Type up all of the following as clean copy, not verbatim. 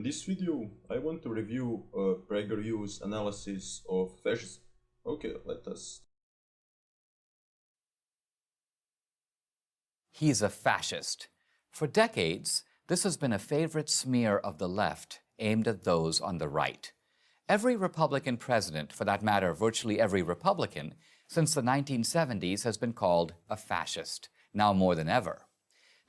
In this video, I want to review PragerU's analysis of fascism. Okay, let us. He's a fascist. For decades, this has been a favorite smear of the left aimed at those on the right. Every Republican president, for that matter, virtually every Republican, since the 1970s has been called a fascist, now more than ever.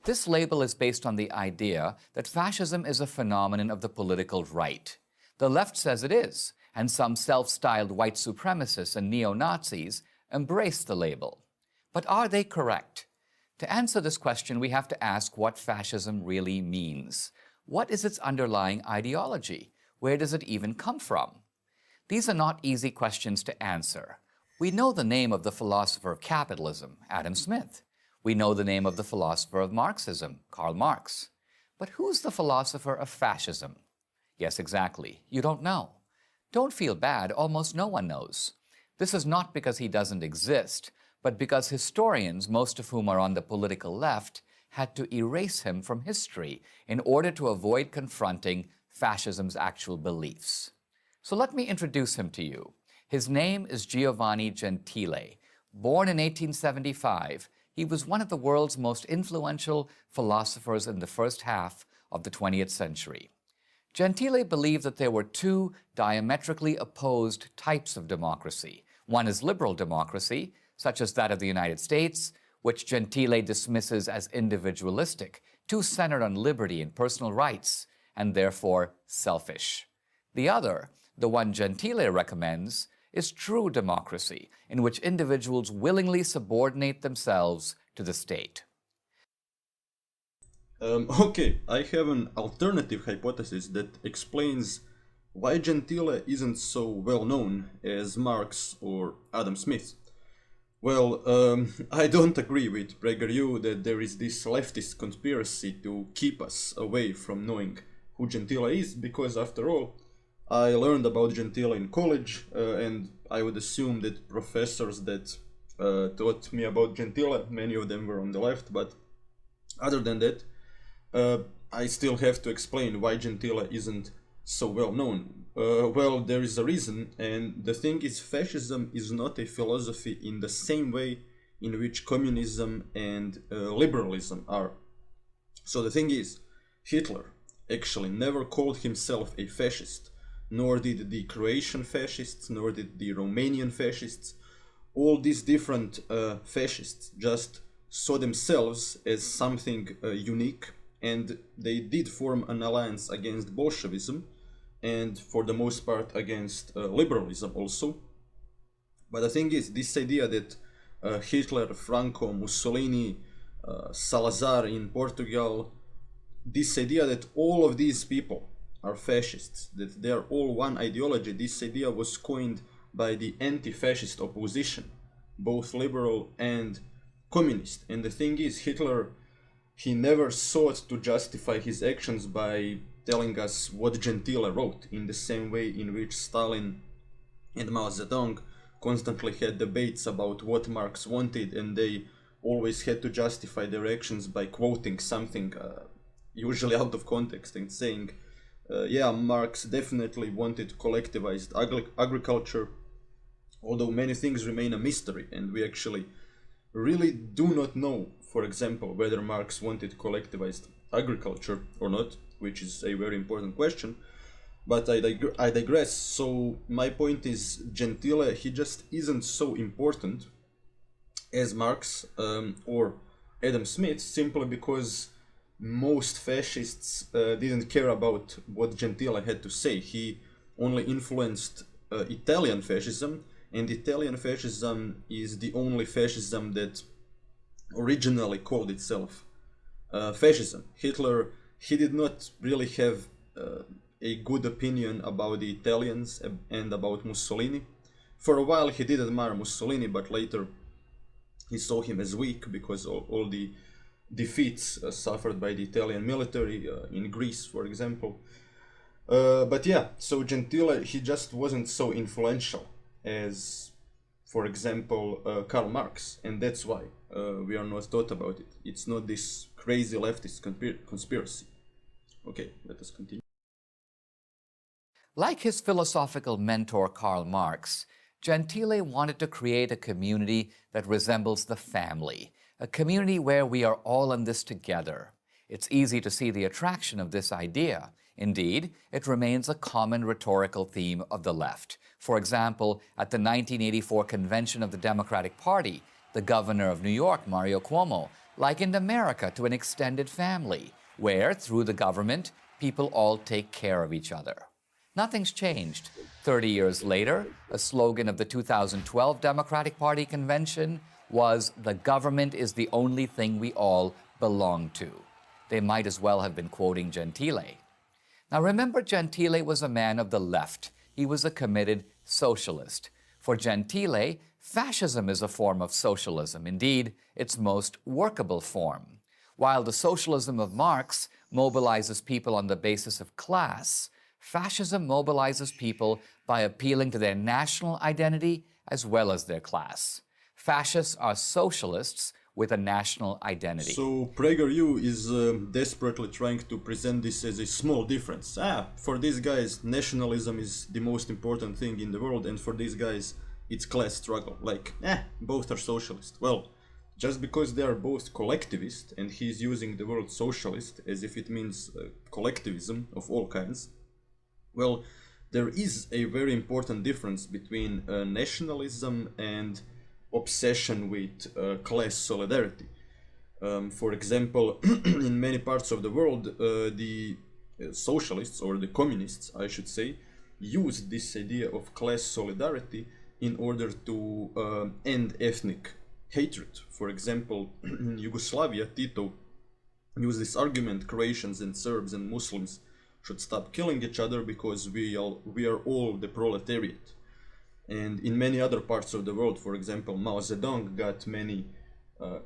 This label is based on the idea that fascism is a phenomenon of the political right. The left says it is, and some self-styled white supremacists and neo-Nazis embrace the label. But are they correct? To answer this question, we have to ask what fascism really means. What is its underlying ideology? Where does it even come from? These are not easy questions to answer. We know the name of the philosopher of capitalism, Adam Smith. We know the name of the philosopher of Marxism, Karl Marx. But who's the philosopher of fascism? Yes, exactly. You don't know. Don't feel bad. Almost no one knows. This is not because he doesn't exist, but because historians, most of whom are on the political left, had to erase him from history in order to avoid confronting fascism's actual beliefs. So let me introduce him to you. His name is Giovanni Gentile. Born in 1875, he was one of the world's most influential philosophers in the first half of the 20th century. Gentile believed that there were two diametrically opposed types of democracy. One is liberal democracy, such as that of the United States, which Gentile dismisses as individualistic, too centered on liberty and personal rights, and therefore selfish. The other, the one Gentile recommends, is true democracy, in which individuals willingly subordinate themselves to the state. Okay, I have an alternative hypothesis that explains why Gentile isn't so well known as Marx or Adam Smith. Well, I don't agree with PragerU that there is this leftist conspiracy to keep us away from knowing who Gentile is, because after all, I learned about Gentile in college, and I would assume that professors that taught me about Gentile, many of them were on the left, but other than that, I still have to explain why Gentile isn't so well known. Well, there is a reason, and the thing is, fascism is not a philosophy in the same way in which communism and liberalism are. So the thing is, Hitler actually never called himself a fascist, nor did the Croatian fascists, nor did the Romanian fascists. All these different fascists just saw themselves as something unique, and they did form an alliance against Bolshevism, and for the most part against liberalism also. But the thing is, this idea that Hitler, Franco, Mussolini, Salazar in Portugal, this idea that all of these people are fascists, that they are all one ideology, this idea was coined by the anti-fascist opposition, both liberal and communist. And the thing is, Hitler, he never sought to justify his actions by telling us what Gentile wrote, in the same way in which Stalin and Mao Zedong constantly had debates about what Marx wanted, and they always had to justify their actions by quoting something usually out of context and saying, yeah, Marx definitely wanted collectivized agriculture, although many things remain a mystery, and we actually really do not know, for example, whether Marx wanted collectivized agriculture or not, which is a very important question. But I digress. So my point is, Gentile, he just isn't so important as Marx or Adam Smith, simply because most fascists didn't care about what Gentile had to say. He only influenced Italian fascism, and Italian fascism is the only fascism that originally called itself fascism. Hitler, he did not really have a good opinion about the Italians and about Mussolini. For a while he did admire Mussolini, but later he saw him as weak because all the defeats suffered by the Italian military in Greece, for example. But yeah, so Gentile, he just wasn't so influential as, for example, Karl Marx, and that's why we are not taught about it. It's not this crazy leftist conspiracy. Okay, let us continue. Like his philosophical mentor Karl Marx, Gentile wanted to create a community that resembles the family, a community where we are all in this together. It's easy to see the attraction of this idea. Indeed, it remains a common rhetorical theme of the left. For example, at the 1984 convention of the Democratic Party, the governor of New York, Mario Cuomo, likened America to an extended family, where, through the government, people all take care of each other. Nothing's changed. 30 years later, a slogan of the 2012 Democratic Party convention was, "The government is the only thing we all belong to." They might as well have been quoting Gentile. Now remember, Gentile was a man of the left. He was a committed socialist. For Gentile, fascism is a form of socialism, indeed, its most workable form. While the socialism of Marx mobilizes people on the basis of class, fascism mobilizes people by appealing to their national identity as well as their class. Fascists are socialists with a national identity. So PragerU is desperately trying to present this as a small difference. For these guys, nationalism is the most important thing in the world, and for these guys, it's class struggle. Like, both are socialist. Well, just because they are both collectivist, and he's using the word socialist as if it means collectivism of all kinds, well, there is a very important difference between nationalism and obsession with class solidarity. For example, in many parts of the world, the socialists, or the communists, I should say, use this idea of class solidarity in order to end ethnic hatred. For example, in Yugoslavia, Tito used this argument: Croatians and Serbs and Muslims should stop killing each other because we are all the proletariat. And in many other parts of the world, for example, Mao Zedong got many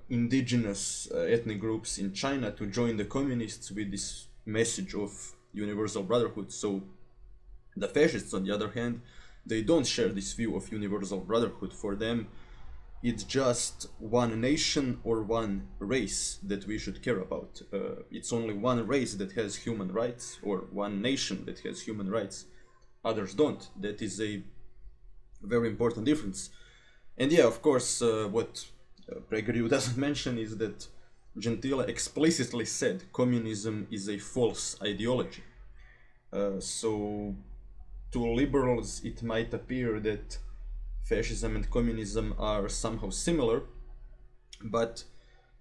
indigenous ethnic groups in China to join the communists with this message of universal brotherhood. So the fascists, on the other hand, they don't share this view of universal brotherhood. For them, it's just one nation or one race that we should care about. It's only one race that has human rights, or one nation that has human rights. Others don't. That is a very important difference. And yeah, of course, what PragerU doesn't mention is that Gentile explicitly said communism is a false ideology. So to liberals it might appear that fascism and communism are somehow similar, but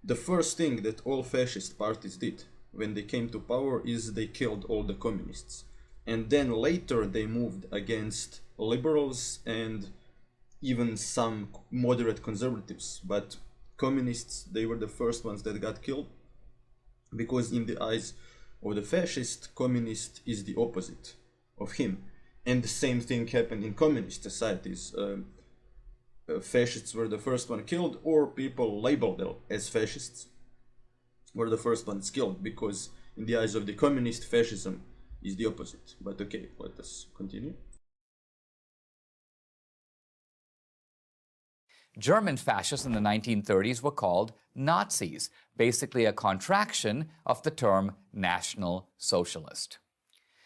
the first thing that all fascist parties did when they came to power is they killed all the communists. And then later they moved against liberals and even some moderate conservatives. But communists, they were the first ones that got killed, because in the eyes of the fascist, communist is the opposite of him. And the same thing happened in communist societies. Fascists were the first one killed, or people labeled them as fascists were the first ones killed, because in the eyes of the communist, fascism is the opposite. But okay, let us continue. German fascists in the 1930s were called Nazis, basically a contraction of the term National Socialist.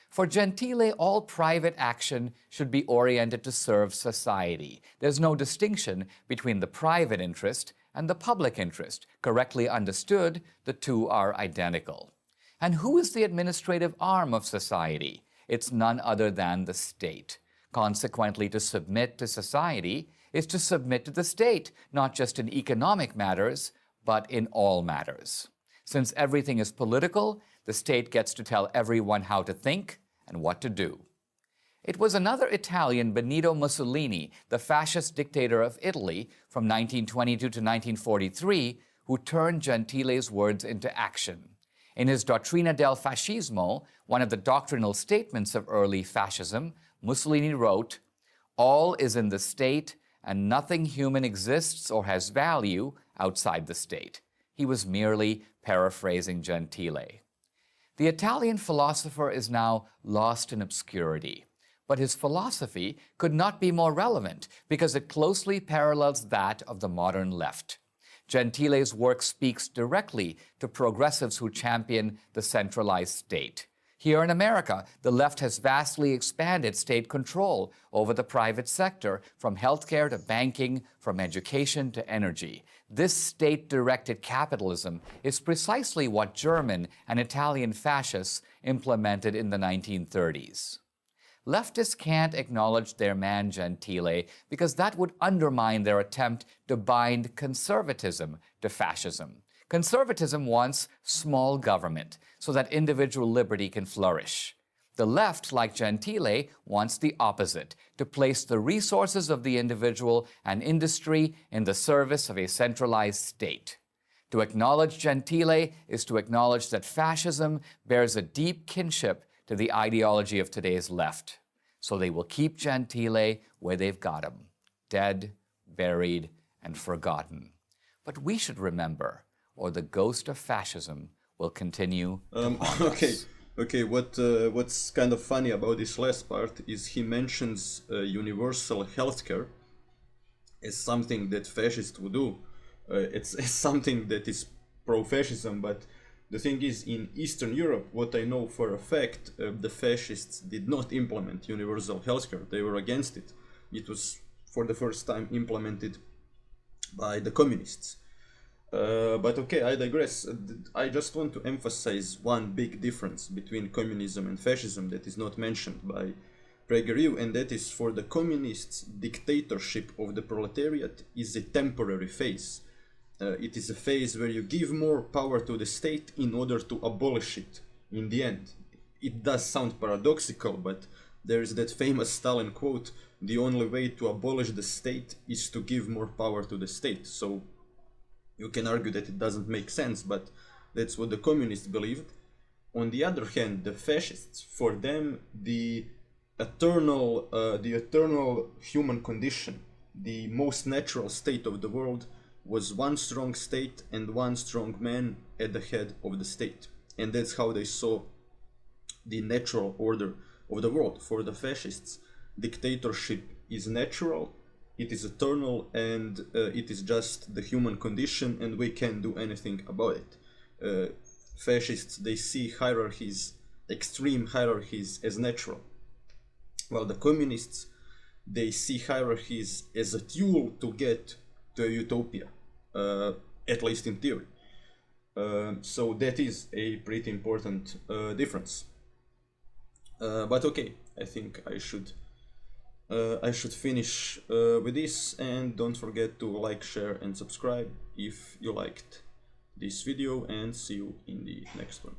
For Gentile, all private action should be oriented to serve society. There's no distinction between the private interest and the public interest. Correctly understood, the two are identical. And who is the administrative arm of society? It's none other than the state. Consequently, to submit to society is to submit to the state, not just in economic matters, but in all matters. Since everything is political, the state gets to tell everyone how to think and what to do. It was another Italian, Benito Mussolini, the fascist dictator of Italy from 1922 to 1943, who turned Gentile's words into action. In his Dottrina del Fascismo, one of the doctrinal statements of early fascism, Mussolini wrote, "All is in the state, and nothing human exists or has value outside the state." He was merely paraphrasing Gentile. The Italian philosopher is now lost in obscurity, but his philosophy could not be more relevant because it closely parallels that of the modern left. Gentile's work speaks directly to progressives who champion the centralized state. Here in America, the left has vastly expanded state control over the private sector, from healthcare to banking, from education to energy. This state-directed capitalism is precisely what German and Italian fascists implemented in the 1930s. Leftists can't acknowledge their man Gentile because that would undermine their attempt to bind conservatism to fascism. Conservatism wants small government so that individual liberty can flourish. The left, like Gentile, wants the opposite, to place the resources of the individual and industry in the service of a centralized state. To acknowledge Gentile is to acknowledge that fascism bears a deep kinship to the ideology of today's left. So they will keep Gentile where they've got him, dead, buried, and forgotten. But we should remember, or the ghost of fascism will continue to haunt us. Okay. What's kind of funny about this last part is he mentions universal healthcare as something that fascists would do. It's something that is pro-fascism, but the thing is, in Eastern Europe, what I know for a fact, the fascists did not implement universal healthcare. They were against it. It was for the first time implemented by the communists. But okay, I digress. I just want to emphasize one big difference between communism and fascism that is not mentioned by PragerU, and that is, for the communists, dictatorship of the proletariat is a temporary phase. It is a phase where you give more power to the state in order to abolish it in the end. It does sound paradoxical, but there is that famous Stalin quote, "The only way to abolish the state is to give more power to the state." So you can argue that it doesn't make sense, but that's what the communists believed. On the other hand, the fascists, for them, the eternal human condition, the most natural state of the world, was one strong state and one strong man at the head of the state. And that's how they saw the natural order of the world. For the fascists, dictatorship is natural, it is eternal, and it is just the human condition, and we can't do anything about it. Fascists, they see hierarchies, extreme hierarchies, as natural, while the communists, they see hierarchies as a tool to get to a utopia, at least in theory. So that is a pretty important difference. But okay, I think I should finish with this, and don't forget to like, share, and subscribe if you liked this video, and see you in the next one.